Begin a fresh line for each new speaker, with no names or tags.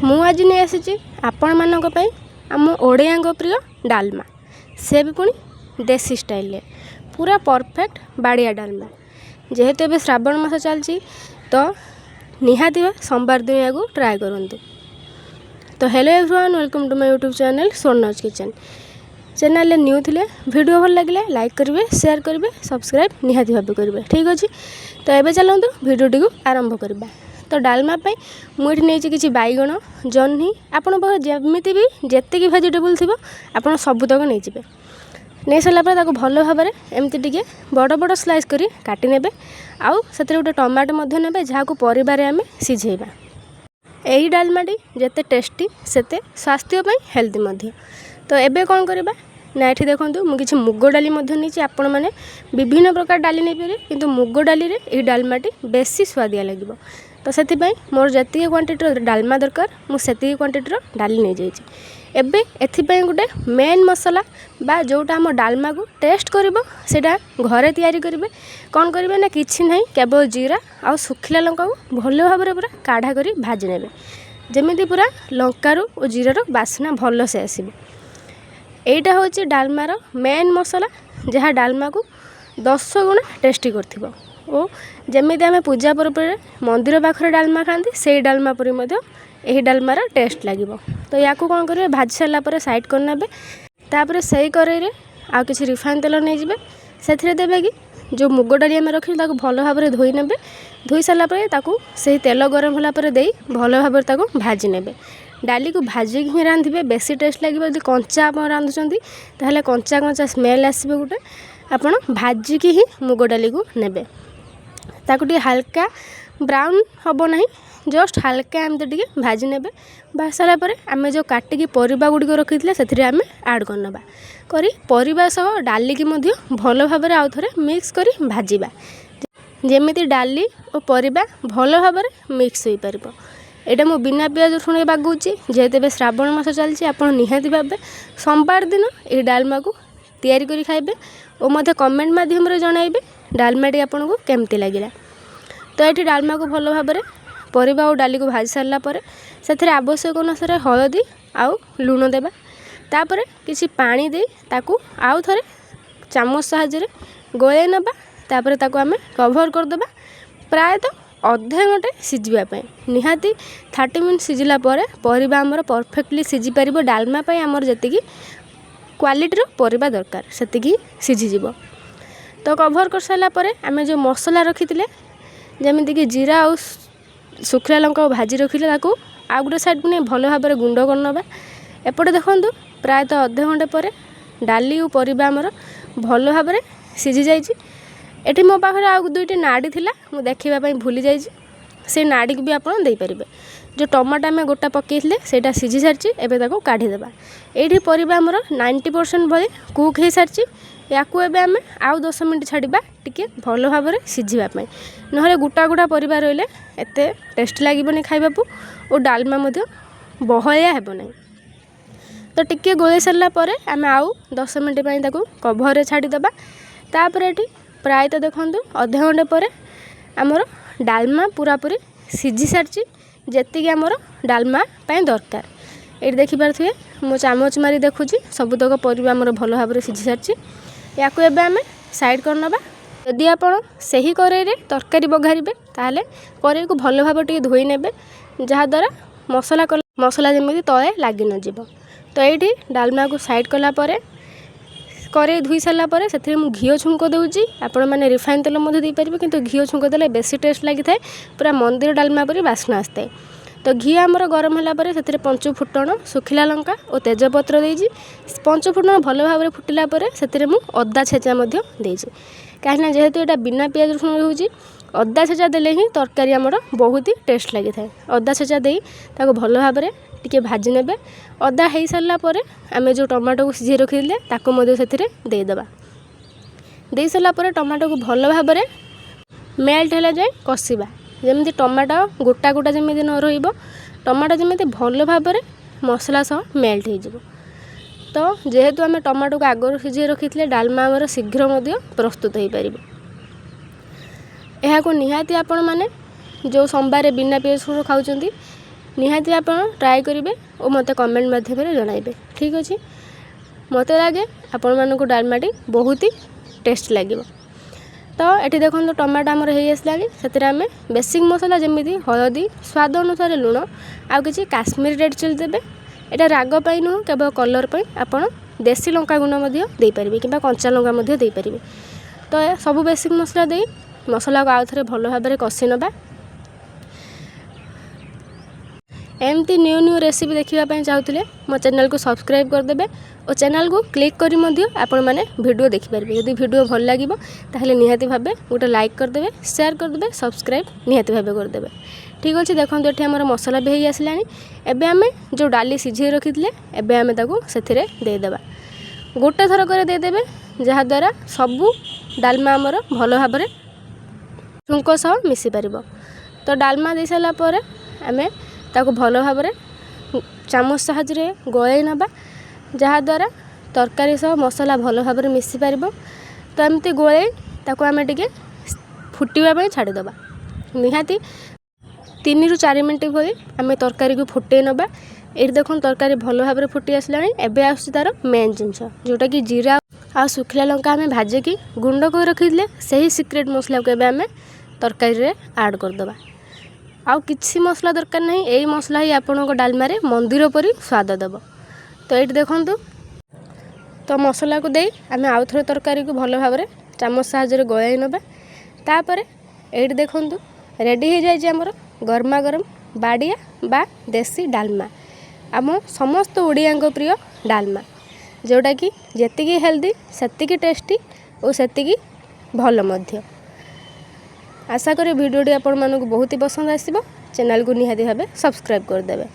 ମୁଁ ଆଜି ନେଇ ଆସିଛି ଆପଣମାନଙ୍କ ପାଇଁ ଆମ ଓଡ଼ିଆଙ୍କ ପ୍ରିୟ ଡାଲମା, ସେ ବି ପୁଣି ଦେଶୀ ଷ୍ଟାଇଲରେ, ପୁରା ପରଫେକ୍ଟ ବାଡ଼ିଆ ଡାଲମା। ଯେହେତୁ ଏବେ ଶ୍ରାବଣ ମାସ ଚାଲିଛି ତ ନିହାତି ସୋମବାର ଦିନ ୟାକୁ ଟ୍ରାଏ କରନ୍ତୁ। ତ hello everyone, welcome to my YouTube channel Swarnaja kitchen. ଚ୍ୟାନେଲରେ ନ୍ୟୁ ଥିଲେ ଭିଡ଼ିଓ ଭଲ ଲାଗିଲେ ଲାଇକ୍ କରିବେ, ସେୟାର କରିବେ, ସବସ୍କ୍ରାଇବ୍ ନିହାତି ଭାବେ କରିବେ। ଠିକ୍ ଅଛି, ତ ଏବେ ଚାଲନ୍ତୁ ଭିଡ଼ିଓଟିକୁ ଆରମ୍ଭ କରିବା। ତ ଡାଲମା ପାଇଁ ମୁଁ ଏଠି ନେଇଛି କିଛି ବାଇଗଣ, ଜହ୍ନି, ଆପଣଙ୍କ ପାଖରେ ଯେମିତି ବି ଯେତିକି ଭେଜିଟେବୁଲ୍ ଥିବ ଆପଣ ସବୁତକ ନେଇଯିବେ। ନେଇ ସାରିଲା ପରେ ତାକୁ ଭଲ ଭାବରେ ଏମିତି ଟିକେ ବଡ଼ ବଡ଼ ସ୍ଲାଇସ୍ କରି କାଟି ନେବେ। ଆଉ ସେଥିରେ ଗୋଟେ ଟମାଟୋ ମଧ୍ୟ ନେବେ, ଯାହାକୁ ପରିବାରେ ଆମେ ସିଝେଇବା। ଏହି ଡାଲମାଟି ଯେତେ ଟେଷ୍ଟି ସେତେ ସ୍ୱାସ୍ଥ୍ୟ ପାଇଁ ହେଲ୍ଦି ମଧ୍ୟ। ତ ଏବେ କ'ଣ କରିବା ନା, ଏଠି ଦେଖନ୍ତୁ ମୁଁ କିଛି ମୁଗ ଡାଲି ମଧ୍ୟ ନେଇଛି। ଆପଣମାନେ ବିଭିନ୍ନ ପ୍ରକାର ଡାଲି ନେଇପାରିବେ, କିନ୍ତୁ ମୁଗ ଡାଲିରେ ଏହି ଡାଲମାଟି ବେଶୀ ସୁଆଦିଆ ଲାଗିବ। ତ ସେଥିପାଇଁ ମୋର ଯେତିକି କ୍ୱାଣ୍ଟିଟିର ଡାଲମା ଦରକାର ମୁଁ ସେତିକି କ୍ୱାଣ୍ଟିଟିର ଡାଲି ନେଇଯାଇଛି। ଏବେ ଏଥିପାଇଁ ଗୋଟେ ମେନ୍ ମସଲା ବା ଯେଉଁଟା ଆମ ଡାଲମାକୁ ଟେଷ୍ଟ କରିବ ସେଇଟା ଘରେ ତିଆରି କରିବେ। କ'ଣ କରିବେ ନା, କିଛି ନାହିଁ, କେବଳ ଜିରା ଆଉ ଶୁଖିଲା ଲଙ୍କାକୁ ଭଲ ଭାବରେ ପୁରା କାଢ଼ା କରି ଭାଜି ନେବେ, ଯେମିତି ପୁରା ଲଙ୍କାରୁ ଓ ଜିରାର ବାସ୍ନା ଭଲସେ ଆସିବ। ଏଇଟା ହେଉଛି ଡାଲମାର ମେନ୍ ମସଲା, ଯାହା ଡାଲମାକୁ 10 ଗୁଣା ଟେଷ୍ଟି କରିଥିବ। ଓ ଯେମିତି ଆମେ ପୂଜା ପର୍ବରେ ମନ୍ଦିର ପାଖରେ ଡାଲମା ଖାଆନ୍ତି, ସେଇ ଡାଲମା ପରି ମଧ୍ୟ ଏହି ଡାଲମାର ଟେଷ୍ଟ ଲାଗିବ। ତ ୟାକୁ କ'ଣ କରିବେ, ଭାଜି ସାରିଲା ପରେ ସାଇଡ଼୍ କରିନେବେ। ତାପରେ ସେଇ କଡ଼େଇରେ ଆଉ କିଛି ରିଫାଇନ୍ ତେଲ ନେଇଯିବେ। ସେଥିରେ ଦେବେ କି ଯେଉଁ ମୁଗ ଡାଲି ଆମେ ରଖିଛୁ ତାକୁ ଭଲ ଭାବରେ ଧୋଇ ନେବେ। ଧୋଇ ସାରିଲା ପରେ ତାକୁ ସେହି ତେଲ ଗରମ ହେଲା ପରେ ଦେଇ ଭଲ ଭାବରେ ତାକୁ ଭାଜି ନେବେ। ଡାଲିକୁ ଭାଜିକି ହିଁ ରାନ୍ଧିବେ, ବେଶୀ ଟେଷ୍ଟ ଲାଗିବ। ଯଦି କଞ୍ଚା ଆପଣ ରାନ୍ଧୁଛନ୍ତି ତାହେଲେ କଞ୍ଚା କଞ୍ଚା ସ୍ମେଲ୍ ଆସିବ ଗୋଟେ। ଆପଣ ଭାଜିକି ହିଁ ମୁଗ ଡାଲିକୁ ନେବେ। ତାକୁ ଟିକେ ହାଲକା ବ୍ରାଉନ୍ ହେବ ନାହିଁ, ଜଷ୍ଟ ହାଲକା ଏମିତି ଟିକେ ଭାଜି ନେବେ। ଭାଜି ସାରିଲା ପରେ ଆମେ ଯେଉଁ କାଟିକି ପରିବା ଗୁଡ଼ିକ ରଖିଥିଲେ ସେଥିରେ ଆମେ ଆଡ଼୍ କରିନେବା। କରି ପରିବା ସହ ଡାଲିକି ମଧ୍ୟ ଭଲ ଭାବରେ ଆଉ ଥରେ ମିକ୍ସ କରି ଭାଜିବା, ଯେମିତି ଡାଲି ଓ ପରିବା ଭଲ ଭାବରେ ମିକ୍ସ ହୋଇପାରିବ। ଏଇଟା ମୁଁ ବିନା ପିଆଜ ରସୁଣ ବାଗଉଛି, ଯେହେତୁ ଏବେ ଶ୍ରାବଣ ମାସ ଚାଲିଛି। ଆପଣ ନିହାତି ଭାବେ ସୋମବାର ଦିନ ଏହି ଡାଲମାକୁ ତିଆରି କରି ଖାଇବେ ଓ ମଧ୍ୟ କମେଣ୍ଟ ମାଧ୍ୟମରେ ଜଣାଇବେ ଡାଲମାଟି ଆପଣଙ୍କୁ କେମିତି ଲାଗିଲା। ତ ଏଠି ଡାଲମାକୁ ଭଲ ଭାବରେ ପରିବା ଓ ଡାଲିକୁ ଭାଜି ସାରିଲା ପରେ ସେଥିରେ ଆବଶ୍ୟକ ଅନୁସାରେ ହଳଦୀ ଆଉ ଲୁଣ ଦେବା। ତାପରେ କିଛି ପାଣି ଦେଇ ତାକୁ ଆଉ ଥରେ ଚାମଚ ସାହାଯ୍ୟରେ ଗୋଳେଇ ନେବା। ତାପରେ ତାକୁ ଆମେ କଭର୍ କରିଦେବା ପ୍ରାୟତଃ ଅଧଘଣ୍ଟେ ସିଝିବା ପାଇଁ। ନିହାତି 30 ମିନିଟ୍ ସିଝିଲା ପରେ ପରିବା ଆମର ପରଫେକ୍ଟଲି ସିଝିପାରିବ। ଡାଲମା ପାଇଁ ଆମର ଯେତିକି କ୍ୱାଲିଟିର ପରିବା ଦରକାର ସେତିକି ସିଝିଯିବ। ତ କଭର୍ କରିସାରିଲା ପରେ ଆମେ ଯେଉଁ ମସଲା ରଖିଥିଲେ, ଯେମିତିକି ଜିରା ଆଉ ଶୁଖିଲା ଲଙ୍କା ଭାଜି ରଖିଲେ, ତାକୁ ଆଉ ଗୋଟେ ସାଇଡ଼୍କୁ ନେଇ ଭଲ ଭାବରେ ଗୁଣ୍ଡ କରିନେବା। ଏପଟେ ଦେଖନ୍ତୁ ପ୍ରାୟତଃ ଅଧଘଣ୍ଟେ ପରେ ଡାଲି ଓ ପରିବା ଆମର ଭଲ ଭାବରେ ସିଝି ଯାଇଛି। ଏଠି ମୋ ପାଖରେ ଆଉ 2ଟି ନାଡ଼ି ଥିଲା, ମୁଁ ଦେଖିବା ପାଇଁ ଭୁଲି ଯାଇଛି। ସେଇ ନାଡ଼ିକି ବି ଆପଣ ଦେଇପାରିବେ। ଯେଉଁ ଟମାଟୋ ଆମେ ଗୋଟା ପକାଇଥିଲେ ସେଇଟା ସିଝି ସାରିଛି, ଏବେ ତାକୁ କାଢ଼ିଦେବା। ଏଇଠି ପରିବା ଆମର 90% ଭଳି କୁକ୍ ହୋଇସାରିଛି। ୟାକୁ ଏବେ ଆମେ ଆଉ 10 ମିନିଟ୍ ଛାଡ଼ିବା ଟିକେ ଭଲ ଭାବରେ ସିଝିବା ପାଇଁ, ନହେଲେ ଗୋଟା ଗୋଟା ପରିବା ରହିଲେ ଏତେ ଟେଷ୍ଟି ଲାଗିବନି ଖାଇବାକୁ ଓ ଡାଲମା ମଧ୍ୟ ବହଳିଆ ହେବ ନାହିଁ। ତ ଟିକେ ଗୋଳେଇ ସାରିଲା ପରେ ଆମେ ଆଉ 10 ମିନିଟ୍ ପାଇଁ ତାକୁ କଭର୍ରେ ଛାଡ଼ିଦେବା। ତାପରେ ଏଠି ପ୍ରାୟତଃ ଦେଖନ୍ତୁ ଅଧଘଣ୍ଟେ ପରେ ଆମର ଡାଲମା ପୁରାପୁରି ସିଝି ସାରିଛି, ଯେତିକି ଆମର ଡାଲମା ପାଇଁ ଦରକାର। ଏଇଠି ଦେଖିପାରୁଥିବେ ମୁଁ ଚାମଚ ମାରି ଦେଖୁଛି, ସବୁତକ ପରିବା ଆମର ଭଲ ଭାବରେ ସିଝି ସାରିଛି। ୟାକୁ ଏବେ ଆମେ ସାଇଡ଼୍ କରିନେବା। ଯଦି ଆପଣ ସେହି କଡ଼େଇରେ ତରକାରୀ ବଘାରିବେ ତାହେଲେ କଡ଼େଇକୁ ଭଲ ଭାବରେ ଟିକେ ଧୋଇ ନେବେ, ଯାହାଦ୍ୱାରା ମସଲା ଯେମିତି ତଳେ ଲାଗି ନଯିବ। ତ ଏଇଠି ଡାଲମାକୁ ସାଇଡ଼୍ କଲା ପରେ କଡ଼େଇ ଧୋଇ ସାରିଲା ପରେ ସେଥିରେ ମୁଁ ଘିଅ ଛୁଙ୍କ ଦେଉଛି। ଆପଣମାନେ ରିଫାଇନ୍ ତେଲ ମଧ୍ୟ ଦେଇପାରିବେ, କିନ୍ତୁ ଘିଅ ଛୁଙ୍କ ଦେଲେ ବେଶୀ ଟେଷ୍ଟ ଲାଗିଥାଏ, ପୁରା ମନ୍ଦିର ଡାଲମା ପରି ବାସ୍ନା ଆସିଥାଏ। ତ ଘିଅ ଆମର ଗରମ ହେଲା ପରେ ସେଥିରେ 5 ଫୁଟଣ, ଶୁଖିଲା ଲଙ୍କା ଓ ତେଜପତ୍ର ଦେଇଛି। 5 ଫୁଟଣ ଭଲ ଭାବରେ ଫୁଟିଲା ପରେ ସେଥିରେ ମୁଁ ଅଦା ଛେଚା ମଧ୍ୟ ଦେଇଛି, କାହିଁକିନା ଯେହେତୁ ଏଇଟା ବିନା ପିଆଜ ରସୁଣ ରହୁଛି, ଅଦା ଛେଚା ଦେଲେ ହିଁ ତରକାରୀ ଆମର ବହୁତ ହି ଟେଷ୍ଟ ଲାଗିଥାଏ। ଅଦା ଛେଚା ଦେଇ ତାକୁ ଭଲ ଭାବରେ ଟିକେ ଭାଜି ନେବେ। ଅଦା ହେଇସାରିଲା ପରେ ଆମେ ଯେଉଁ ଟମାଟୋକୁ ସିଝେଇ ରଖିଥିଲେ ତାକୁ ମଧ୍ୟ ସେଥିରେ ଦେଇଦେବା। ଦେଇସାରିଲା ପରେ ଟମାଟୋକୁ ଭଲ ଭାବରେ ମେଲ୍ଟ ହେଲା ଯାଏ କଷିବା, ଯେମିତି ଟମାଟୋ ଗୋଟା ଗୋଟା ଯେମିତି ନ ରହିବ, ଟମାଟୋ ଯେମିତି ଭଲ ଭାବରେ ମସଲା ସହ ମେଲ୍ଟ ହେଇଯିବ। ତ ଯେହେତୁ ଆମେ ଟମାଟୋକୁ ଆଗରୁ ସିଝେଇ ରଖିଥିଲେ, ଡାଲମା ଆମର ଶୀଘ୍ର ମଧ୍ୟ ପ୍ରସ୍ତୁତ ହୋଇପାରିବ। ଏହାକୁ ନିହାତି ଆପଣମାନେ ଯେଉଁ ସୋମବାରରେ ବିନା ପିଆଜ ରସୁଣ ଖାଉଛନ୍ତି निहाती आपण ट्राए करेंगे और मत कमेंट माध्यम जणाइबे। ठीक अच्छे मत लगे आपण मानक डालमाटी बहुत ही टेस्ट लगे। तो ये देखो टमाटो आमर हो आसला से बेसिक मसला जमी हलदी स्वाद अनुसार लुण आउ कि काश्मीरी रेड चिली देवे। यहाँ राग पाई नुह केवल कलर पर आपड़ देसी लंका गुंड दे पारे कि कंचा लंका दे पारे। तो सब बेसिक मसला दे मसला को आउ थे भल भाव में कषि नवा। एमती न्यू न्यू रेसिपी देखापी चाहूले मो चैनल को सब्सक्राइब करदे और चैनल को क्लिक करी आपण मैंने वीडियो देखिपारे। यदि वीडियो भल लगे ताहले निहाती भाबे गोटे लाइक करदे शेयर करदे सब्सक्राइब निहाती भाबे करदे। ठीक अच्छे देखो ये आमर मसला भी हो आसला। एबे आमे जो डाली सिझे रखी एबे आमे ताको सेथिरे देदेबा गोटे थर करे देदेबे जहाँद्वारा सबू डालमा आमर भल भाव में छुंक सह मिसी पारिबो। तो डालमा दे सारा पर आमे ताको भल भाव में चामच साहाय्य गलाई नबा जहाँद्वारा तरकारी सह मसला भल भाव में मिसी पार। तो एमती गोलाई ताको आमे टिके फुटवा छाड़ीदबा निहाती 3 ରୁ 4 मिनट भली आम तरकारी को फुटे नबा। ये देखो तरकारी भल भाव में फुटी आसला। एबे आसुची तार मेन जिनस जोटा कि जीरा आ सुखिला लंका आम भाजिकी गुंड कर रखी से ही सिक्रेट मसला को आम तरकारी आड करदबा। आउ किसी मसला दरकार नहीं यही मसला ही आपण डालमा मंदिर परी स्वाद देव। तो ये देखूँ तो मसला को दे आम आउ थे तरकारी को भल भाव में चामच साहाय्य गलाई नबा। तापर ये देखूँ रेडी हो जाए आमर गरमा गरम बाड़िया बा देसी डालमा आम समस्त ओडिया प्रिय डालमा जोटा कि जेतिकी हेल्दी सेतिकी टेस्टी और सेतिकी भल मध्य। आशा करी वीडियोटी आपण मानक बहुत ही पसंद आसीबो। चैनल को निहाती भाबे सब्सक्राइब करदेबे।